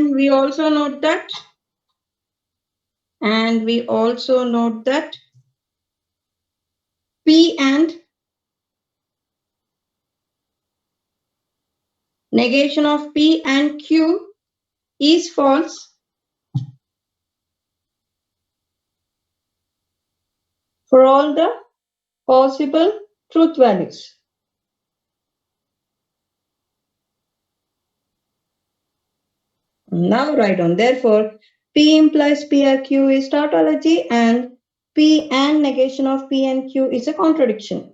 And we also note that P and negation of P and Q is false for all the possible truth values. Now write on. Therefore, P implies P or Q is tautology and P and negation of P and Q is a contradiction.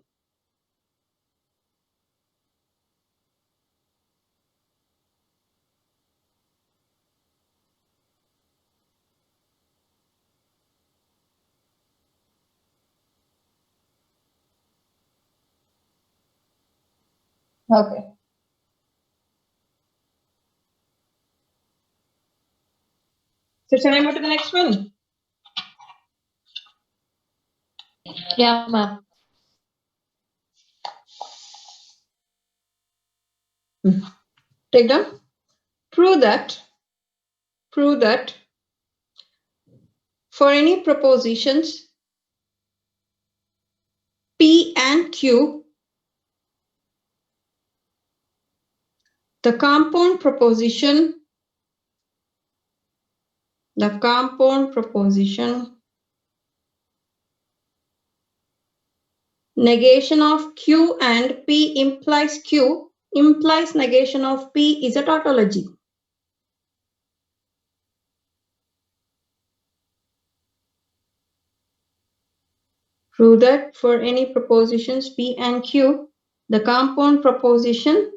Okay. So shall I move to the next one? Yeah, ma'am. Take down. Prove that for any propositions P and Q, the compound proposition negation of Q and P implies Q implies negation of P is a tautology. Prove that for any propositions P and Q, the compound proposition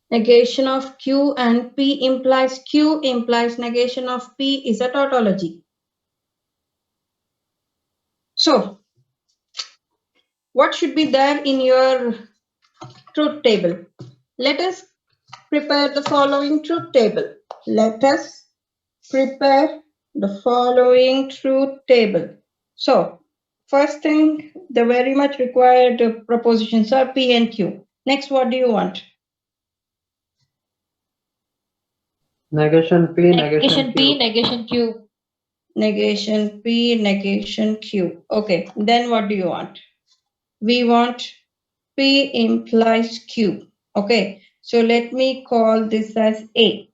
negation of Q and P implies Q implies negation of P is a tautology. So, what should be there in your truth table? Let us prepare the following truth table. Let us prepare the following truth table. So, first thing, the very much required propositions are P and Q. Next, what do you want? Negation P, Negation P, negation Q. Negation P, negation Q. Okay, then what do you want? We want P implies Q. Okay, so let me call this as A.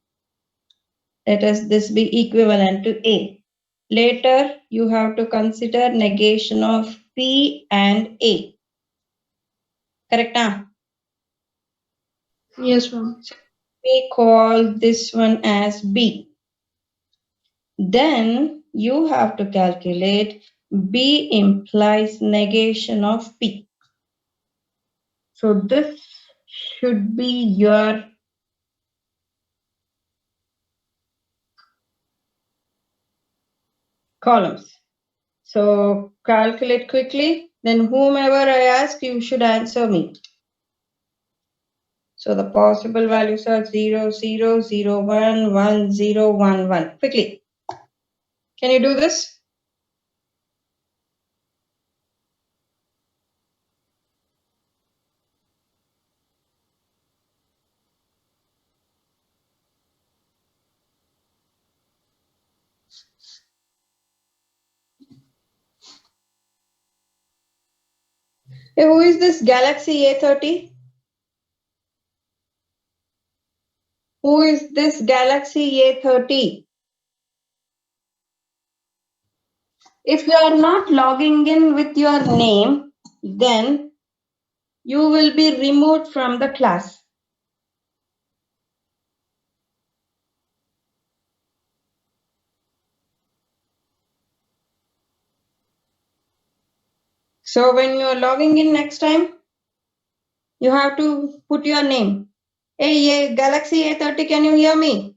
Let us this be equivalent to A. Later, you have to consider negation of P and A. Correct? Huh? Yes, ma'am. We call this one as B. Then you have to calculate B implies negation of P. So this should be your columns. So calculate quickly, then whomever I ask, you should answer me. So the possible values are 0, 0, 0, 1, 1, 0, 1, 1. Quickly. Can you do this? Hey, who is this Galaxy A30? Who is this Galaxy A30? If you are not logging in with your name, then you will be removed from the class. So when you are logging in next time, you have to put your name. Hey, Galaxy A30, can you hear me?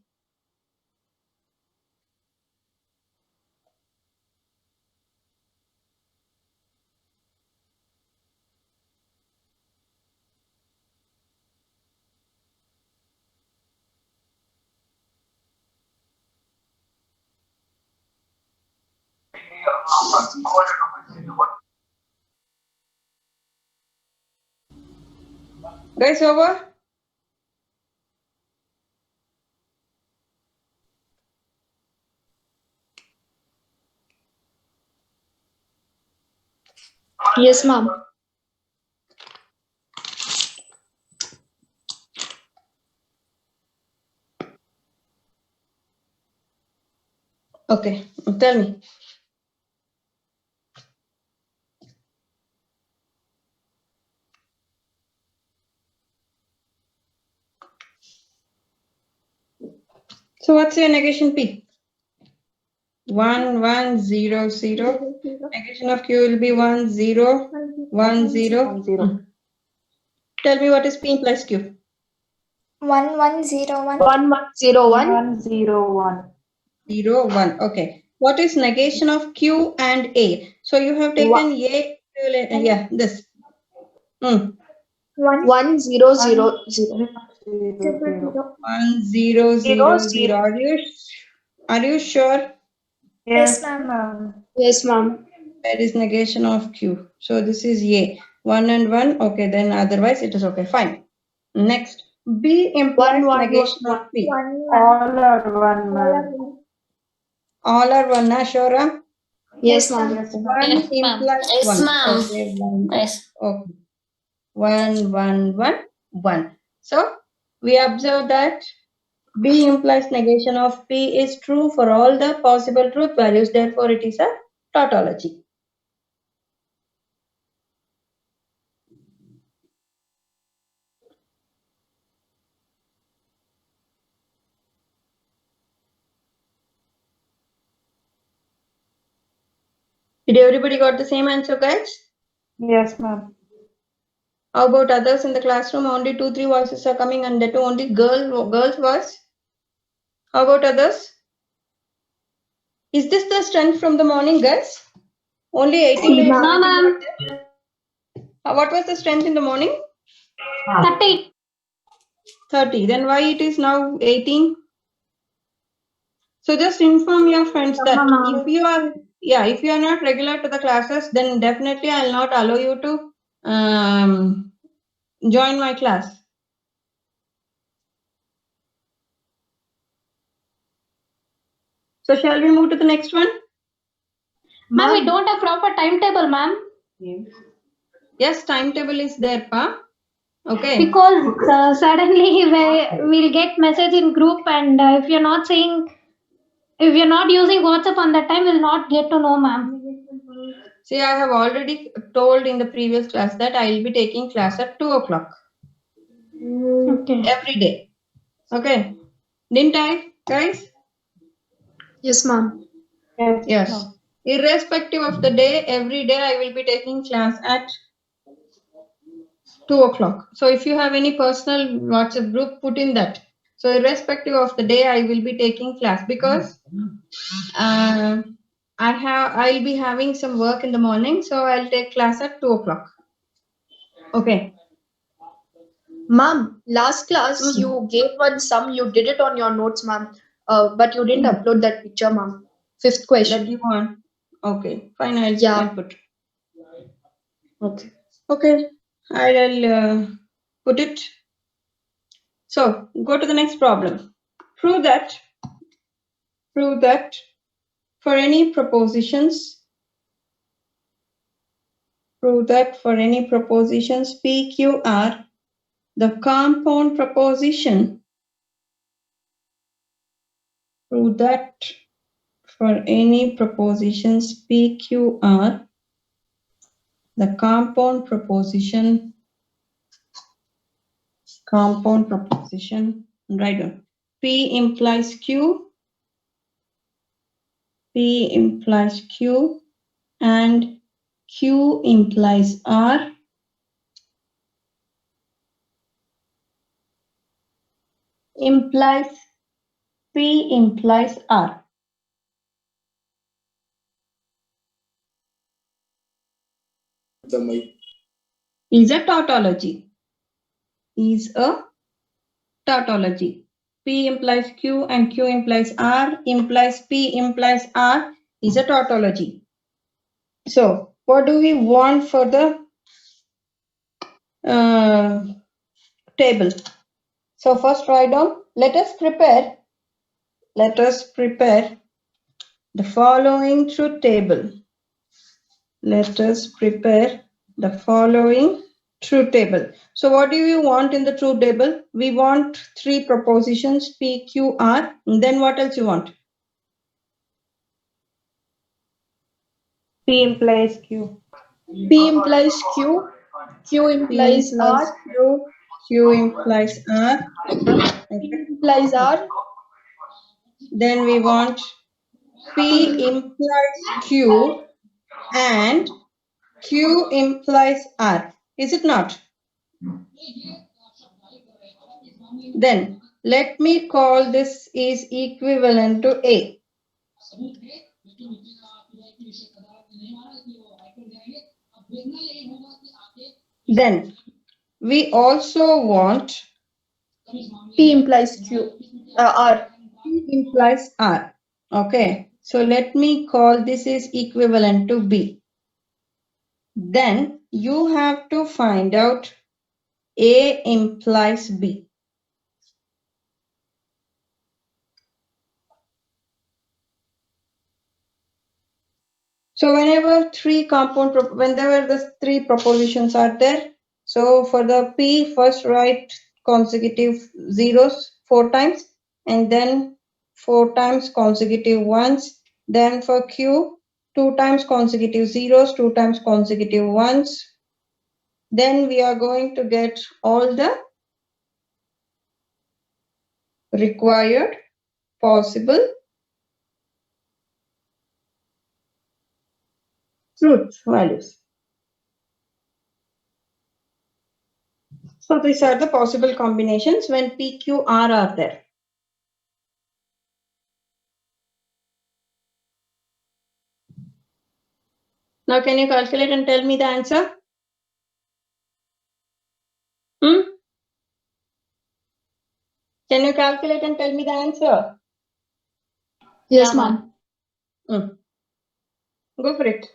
Guys, over? Yes, ma'am. Okay, tell me. So what's your negation P? 1, 1, 0, 0. Negation of Q will be 1, 0, 1, 0. Tell me what is P implies Q. 1101. 101. 0, 1. Okay. What is negation of Q and A? So you have taken A. Yeah, this. 1000. 1, 0, 0, 0. Are you sure Yes, ma'am. Yes, ma'am. there is negation of Q? So this is A. 1 and 1. Okay, then otherwise it is okay. Fine. Next. B implies 1, 1, negation 1, of P. All are one, ma'am. All are 1, Ashora? Yes, ma'am. Yes, ma'am. 1 Yes, ma'am. implies Yes, 1. ma'am. Okay, 1. Yes. Okay. 1, 1, 1, 1. So we observe that B implies negation of P is true for all the possible truth values. Therefore, it is a tautology. Did everybody got the same answer, guys? Yes, ma'am. How about others in the classroom? Only 2, 3 voices are coming, and that too only girls' voice. How about others? Is this the strength from the morning, guys? Only 18. No, ma'am. What was the strength in the morning? 30. 30. Then why it is now 18? So just inform your friends that if you are not regular to the classes, then definitely I'll not allow you to join my class. So shall we move to the next one? Ma'am, we don't have proper timetable, ma'am. Yes, timetable is there, pa. Okay. Because suddenly we'll get message in group, and if you're not using WhatsApp on that time, we'll not get to know, ma'am. See, I have already told in the previous class that I will be taking class at 2 o'clock Okay. every day. Okay. Didn't I, guys? Yes, ma'am. Yes. ma'am. Irrespective of the day, every day I will be taking class at 2 o'clock. So if you have any personal WhatsApp group, put in that. So irrespective of the day, I will be taking class because I'll be having some work in the morning, so I'll take class at 2 o'clock. Okay. Ma'am, last class Mhm. you gave one sum. You did it on your notes, ma'am. But you didn't upload that picture, ma'am. Fifth That question. you want. Okay, fine. Yeah. I'll put. Okay. Okay. I'll put it. So go to the next problem. Prove that for any propositions P, Q, R, the compound proposition. Prove that for any propositions P, Q, R, the compound proposition, right on. P implies Q, P implies Q, and Q implies R, implies P implies R. Is a tautology. Is a tautology. P implies Q and Q implies R implies P implies R is a tautology. So what do we want for the table? So first write down, let us prepare the following truth table. Let us prepare the following truth table. So what do you want in the truth table? We want 3 propositions, P, Q, R. And then what else you want? P implies Q. P implies Q. Q P implies implies R. Q, Q implies R. P implies R. Then we want P implies Q and Q implies R. Is it not? Then let me call this is equivalent to A. Then we also want P implies Q. R. P implies R. Okay. So let me call this is equivalent to B. Then you have to find out A implies B. So whenever the 3 propositions are there, so for the P, first write consecutive zeros 4 times, and then 4 times consecutive ones. Then for Q, 2 times consecutive zeros, 2 times consecutive ones. Then we are going to get all the required possible truth values. So these are the possible combinations when P, Q, R are there. Now can you calculate and tell me the answer? Can you calculate and tell me the answer? Yes, ma'am. Go for it.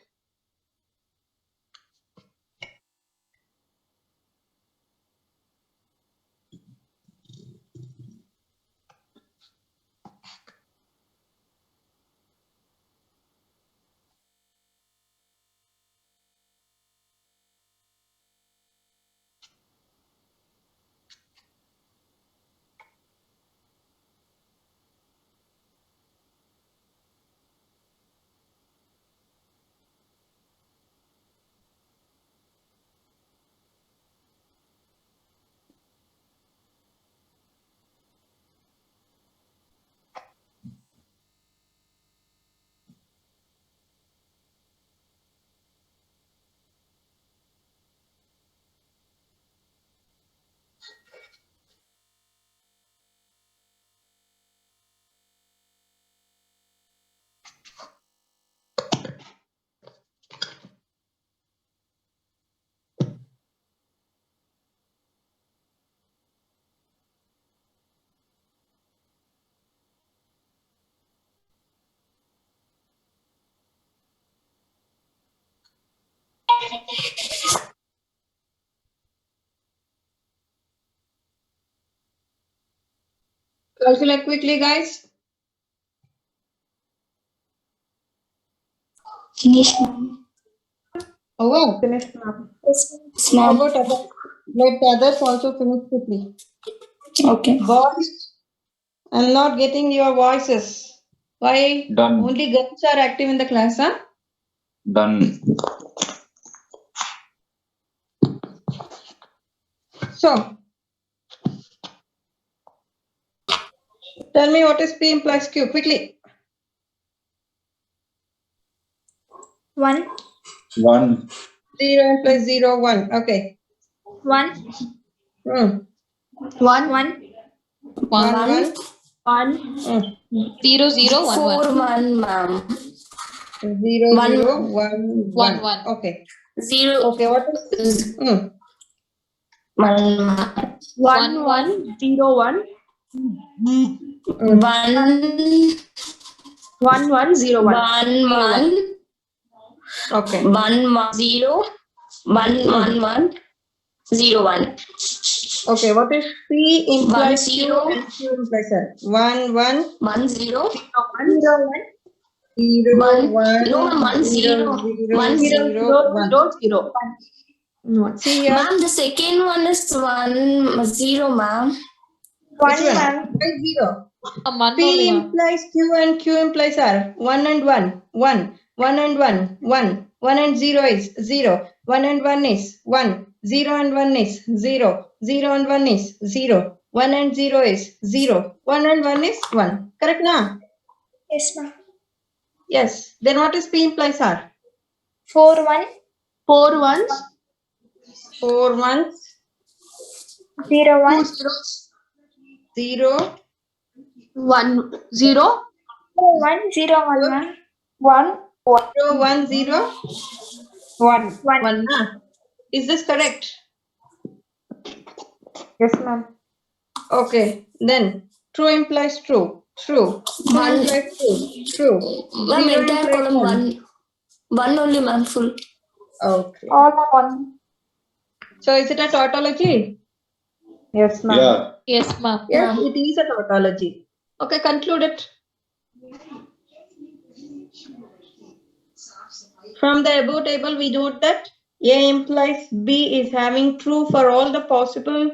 Calculate quickly, guys. Finish, ma'am. Oh, wow. Finished, ma'am. Yes, How ma'am. about others? Let others also finish quickly. Okay. Boys, I'm not getting your voices. Why? Done. Only girls are active in the class, huh? Done. So, tell me what is P implies Q, quickly. 1, 1. 0 implies 0, 1. Okay. 1, 1, 1. 1, 1. 1, 0 0 1 1 4, 1, ma'am. 0, 1, 0, 1, 1 1. Okay. 0, Okay, what is 1, ma'am. 1 1 0 1 1, 1 1 0 1. 1, 1, Okay. 1, 0, 1, 1, 1, 0, 1. Okay, what is P implies 1, Q 0. and Q implies R? 1, 1, 1, 0, 1 0, 1, no, ma'am, 1, 0, 0, 0 0, 0 0 0. 1. No. See here. Ma'am, the second one is 0, ma'am. Which one? ma'am. Why 0? One P only, ma'am. implies Q and Q implies R. 1 and 1, 1. 1 and 1, 1. 1 and 0 is 0. 1 and 1 is 1. 0 and 1 is 0. 0 and 1 is 0. 1 and 0 is 0. 1 and 1 is 1. Correct na? Yes, ma'am. Yes. Then what is P implies R? 4 1 4 ones, 4 ones, 0 1 2 zeros, 0, 1 0, 1 0 1 ma'am. 1 0, 1, 0, 1. 1 1. ah. Is this correct? Yes, ma'am. Okay. Then true implies true. True. True One. implies true. True. Ma'am, 0 entire implies column 1. 1 only, ma'am, full. Okay. All are 1. So is it a tautology? Yes, ma'am. Yeah. Yes, ma'am. Yes, Ma'am. it is a tautology. Okay, conclude it. From the above table, we note that A implies B is having true for all the possible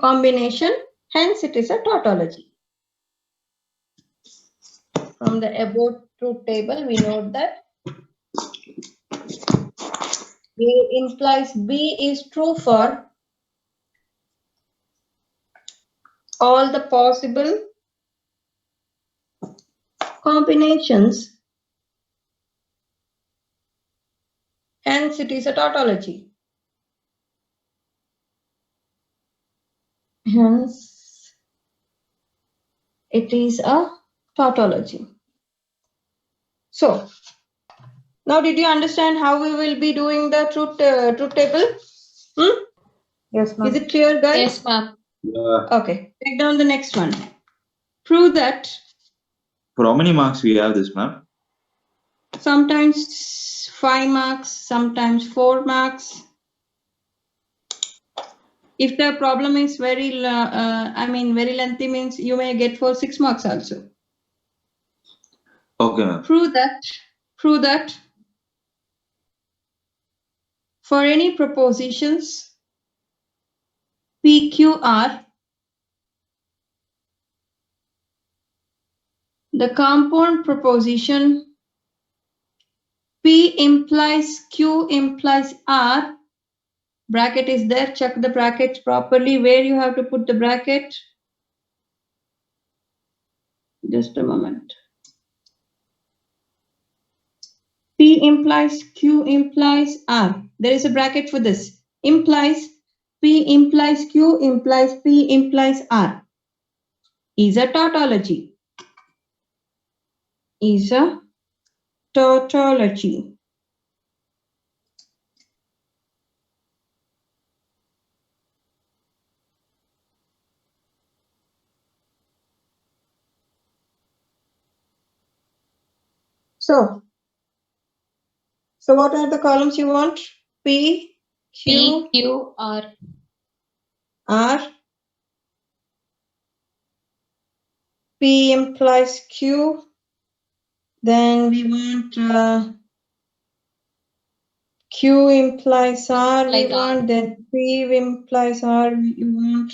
combination. Hence, it is a tautology. From the above truth table, we note that A implies B is true for all the possible combinations. Hence, it is a tautology. Hence, it is a tautology. So, now did you understand how we will be doing the truth table? Yes, ma'am. Is it clear, guys? Yes, ma'am. Yeah. Okay, take down the next one. Prove that For how many marks we have this, ma'am? sometimes 5 marks, sometimes 4 marks. If the problem is very lengthy, means you may get for 6 marks also. Okay, ma'am. Prove that for any propositions PQR, the compound proposition P implies Q implies R, bracket is there, check the brackets properly, where you have to put the bracket. Just a moment. P implies Q implies R. There is a bracket for this. Implies P implies Q implies P implies R. Is a tautology. Is a tautology. So what are the columns you want? P, Q, P, Q, R. R. P implies Q. Then we want Q implies R. We Implies R. want. Then P implies R. You want.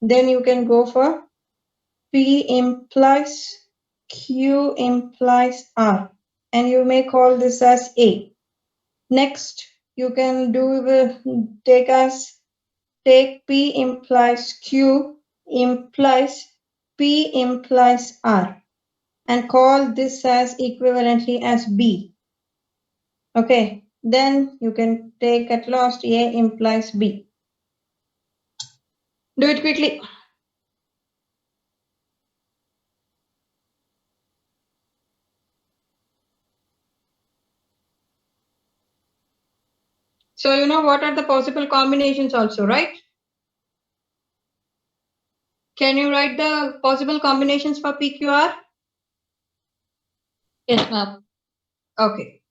Then you can go for P implies Q implies R. And you may call this as A. Next, you can take P implies Q implies P implies R and call this as equivalently as B. Okay, then you can take at last A implies B. Do it quickly. So you know what are the possible combinations also, right? Can you write the possible combinations for PQR? Yes, ma'am. Okay.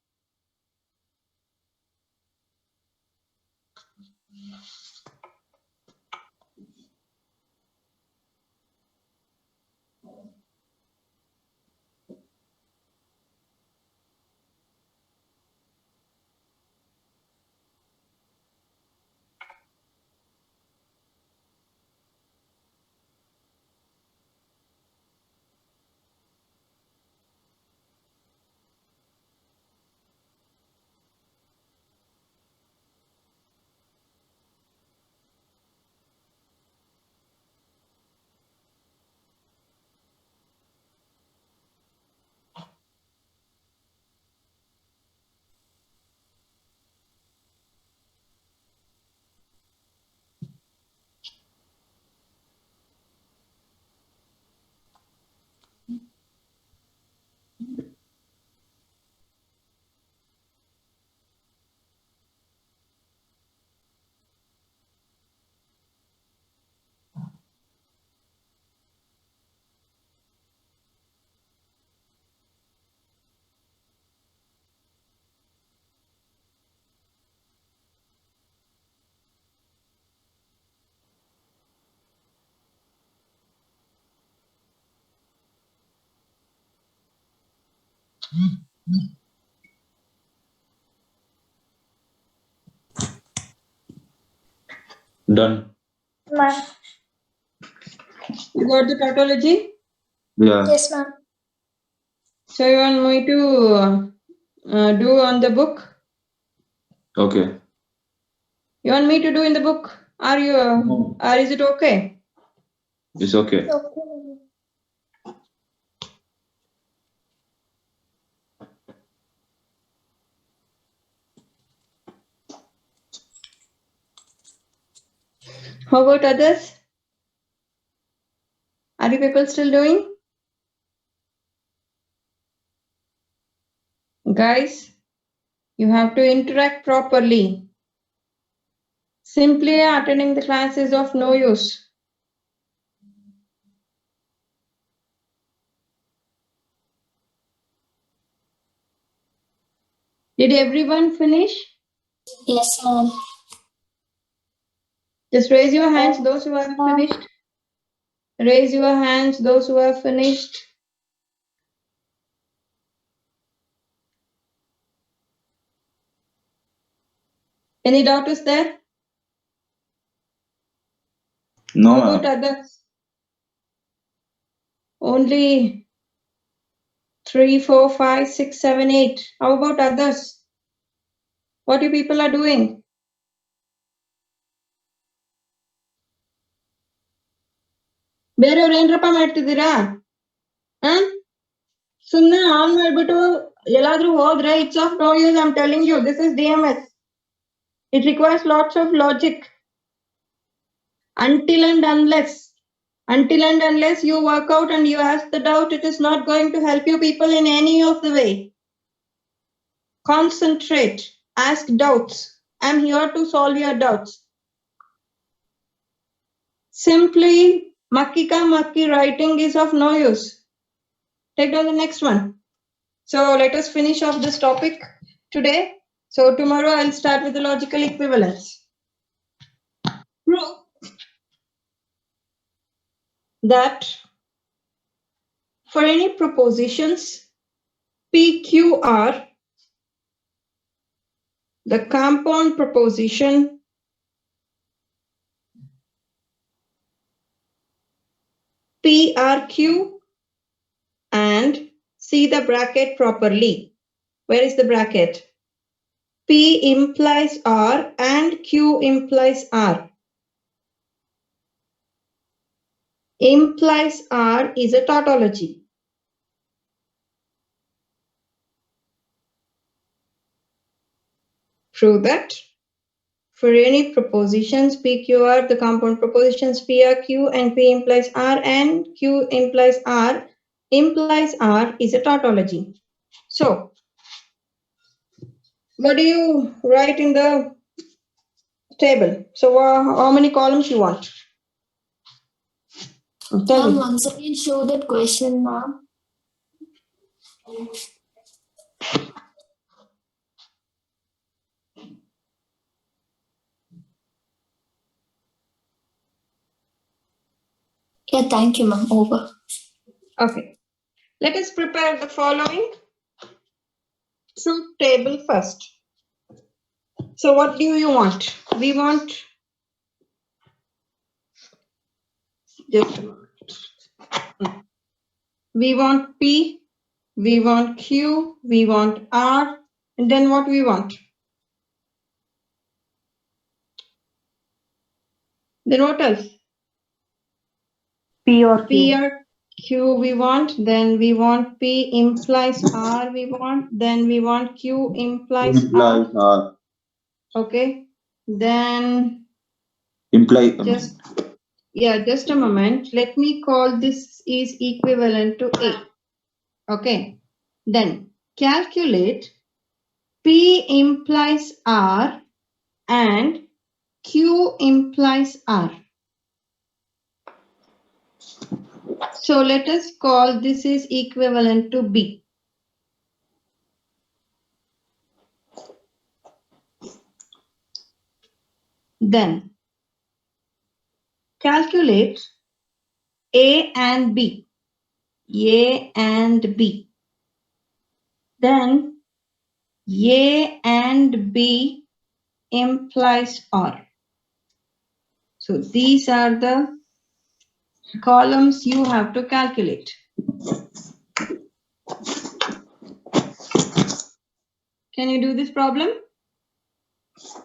Done. Ma'am. You got the tautology? Yeah. Yes, ma'am. So you want me to do on the book? Okay. You want me to do in the book? Are you, No. or is it okay? It's okay. Okay. How about others? Are you people still doing? Guys, you have to interact properly. Simply attending the class is of no use. Did everyone finish? Yes, ma'am. Just raise your hands, those who have finished. Raise your hands, those who have finished. Any doubt is there? No, How about ma'am. others? Only 3, 4, 5, 6, 7, 8. How about others? What you people are doing? ಬೇರೆಯವ್ರು ಏನ್ರಪ್ಪ ಮಾಡ್ತಿದ್ದೀರಾ? ಸುಮ್ನೆ on ಮಾಡ್ಬಿಟ್ಟು ಎಲ್ಲಾದ್ರೂ ಹೋದ್ರೆ it's of no use. I'm telling you, this is DMS. It requires lots of logic. Until and unless you work out and you ask the doubt, it is not going to help you people in any of the way. Concentrate, ask doubts. I'm here to solve your doubts. Simply makki ka makki writing is of no use. Take down the next one. So let us finish off this topic today. So tomorrow I'll start with the logical equivalence. Prove that for any propositions PQR, the compound proposition PRQ, and see the bracket properly. Where is the bracket? P implies R and Q implies R. Implies R is a tautology. Prove that for any propositions PQR, the compound propositions PRQ and P implies R and Q implies R is a tautology. So, what do you write in the table? So, how many columns you want? Tell Ma'am, me. once again show that question, ma'am. Yeah, thank you, ma'am. Over. Okay. Let us prepare the following truth table first. So, what do you want? We want just a moment. We want P, we want Q, we want R, and then what we want? Then what else? P or P Q. or Q we want, then we want P implies R we want, then we want Q implies R. R. Okay. Then Imply. just a moment. Let me call this is equivalent to A. Okay. Then calculate P implies R and Q implies R. So let us call this is equivalent to B. Then calculate A and B. A and B. then A and B implies OR. So these are the columns you have to calculate. Can you do this problem?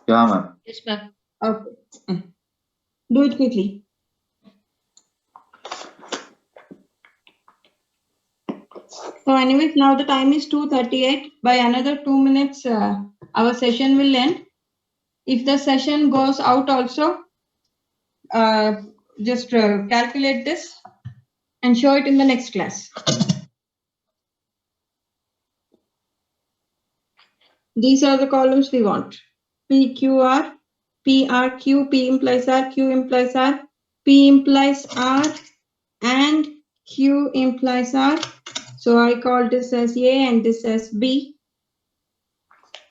Yeah, ma'am. Yes, ma'am. Okay. Do it quickly. So anyways, now the time is 2:38. By another 2 minutes, our session will end. If the session goes out also, just calculate this and show it in the next class. These are the columns we want. P, Q, R, P, R, Q, P implies R, Q implies R, P implies R, and Q implies R. So I call this as A and this as B.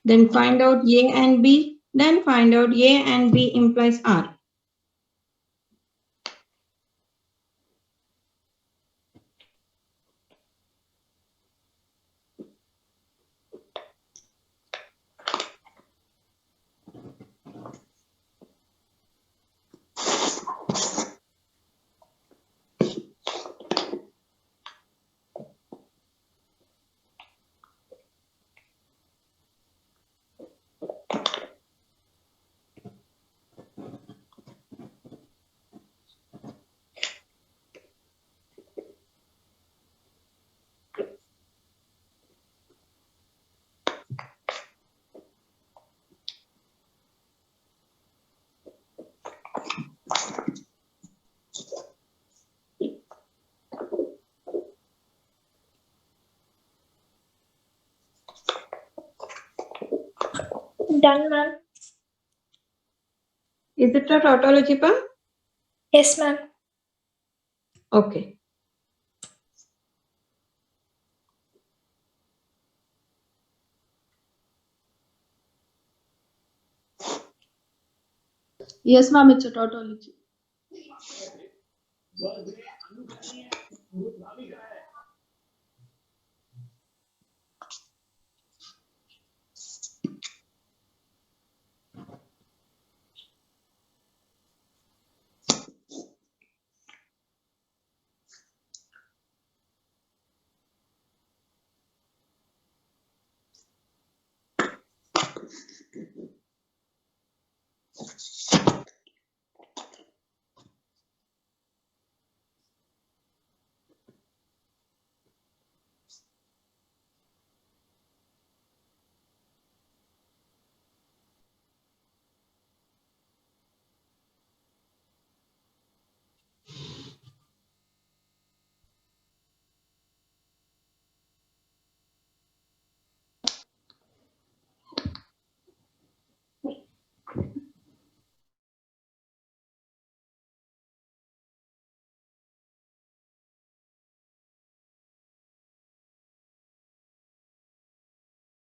Then find out A and B. Then find out A and B implies R. Done, ma'am. Is it a tautology, pa? Yes, ma'am. Okay. Yes, ma'am, it's a tautology.